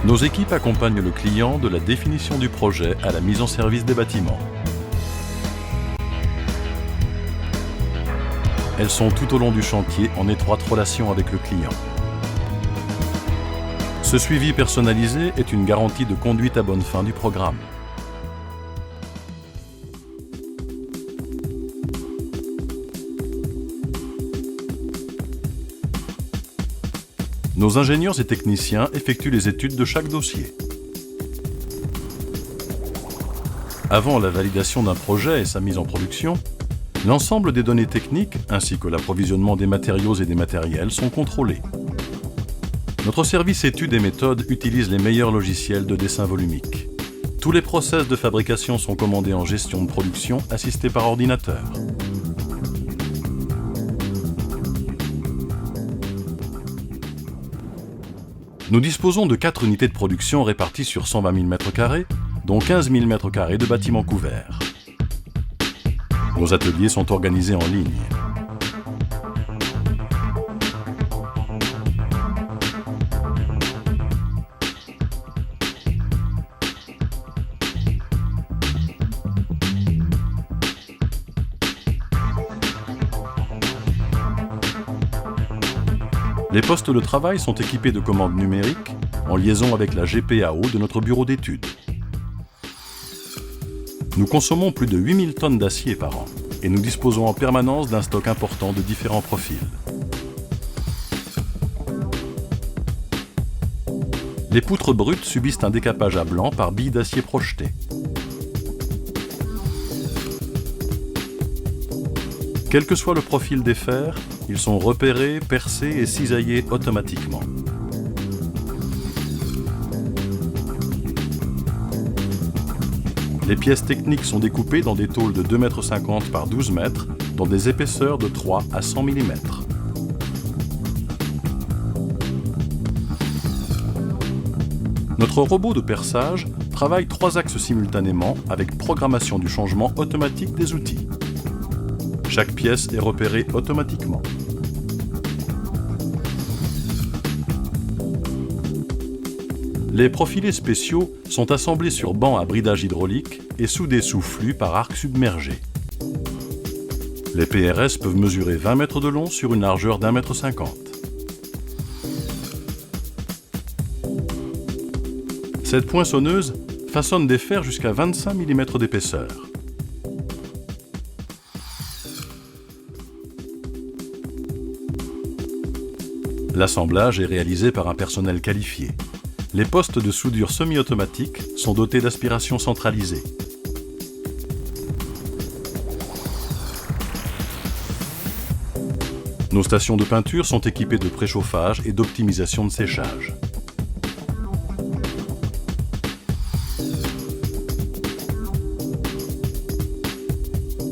Nos équipes accompagnent le client de la définition du projet à la mise en service des bâtiments. Elles sont tout au long du chantier en étroite relation avec le client. Ce suivi personnalisé est une garantie de conduite à bonne fin du programme. Nos ingénieurs et techniciens effectuent les études de chaque dossier. Avant la validation d'un projet et sa mise en production, l'ensemble des données techniques ainsi que l'approvisionnement des matériaux et des matériels sont contrôlés. Notre service études et méthodes utilise les meilleurs logiciels de dessin volumique. Tous les process de fabrication sont commandés en gestion de production assistés par ordinateur. Nous disposons de 4 unités de production réparties sur 120 000 m², dont 15 000 m² de bâtiments couverts. Nos ateliers sont organisés en ligne. Les postes de travail sont équipés de commandes numériques en liaison avec la GPAO de notre bureau d'études. Nous consommons plus de 8000 tonnes d'acier par an et nous disposons en permanence d'un stock important de différents profils. Les poutres brutes subissent un décapage à blanc par billes d'acier projetées. Quel que soit le profil des fers, ils sont repérés, percés et cisaillés automatiquement. Les pièces techniques sont découpées dans des tôles de 2,50 m par 12 m, dans des épaisseurs de 3 à 100 mm. Notre robot de perçage travaille 3 axes simultanément avec programmation du changement automatique des outils. Chaque pièce est repérée automatiquement. Les profilés spéciaux sont assemblés sur bancs à bridage hydraulique et soudés sous flux par arc submergé. Les PRS peuvent mesurer 20 mètres de long sur une largeur d'1,50 m. Cette poinçonneuse façonne des fers jusqu'à 25 mm d'épaisseur. L'assemblage est réalisé par un personnel qualifié. Les postes de soudure semi-automatique sont dotés d'aspiration centralisée. Nos stations de peinture sont équipées de préchauffage et d'optimisation de séchage.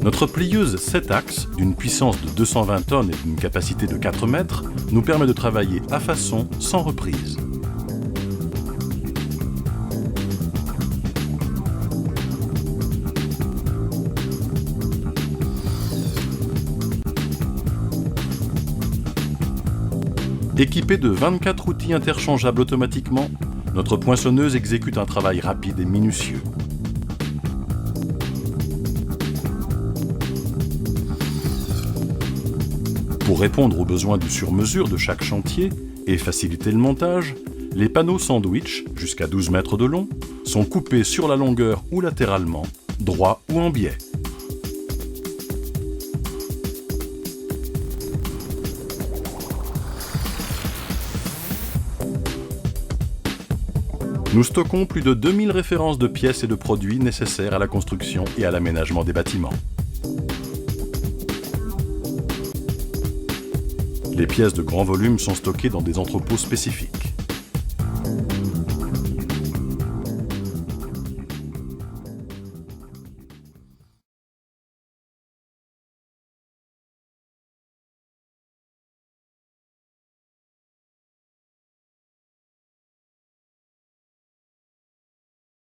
Notre plieuse 7 axes, d'une puissance de 220 tonnes et d'une capacité de 4 mètres, nous permet de travailler à façon sans reprise. Équipée de 24 outils interchangeables automatiquement, notre poinçonneuse exécute un travail rapide et minutieux. Pour répondre aux besoins du sur-mesure de chaque chantier et faciliter le montage, les panneaux sandwich, jusqu'à 12 mètres de long, sont coupés sur la longueur ou latéralement, droit ou en biais. Nous stockons plus de 2000 références de pièces et de produits nécessaires à la construction et à l'aménagement des bâtiments. Les pièces de grand volume sont stockées dans des entrepôts spécifiques.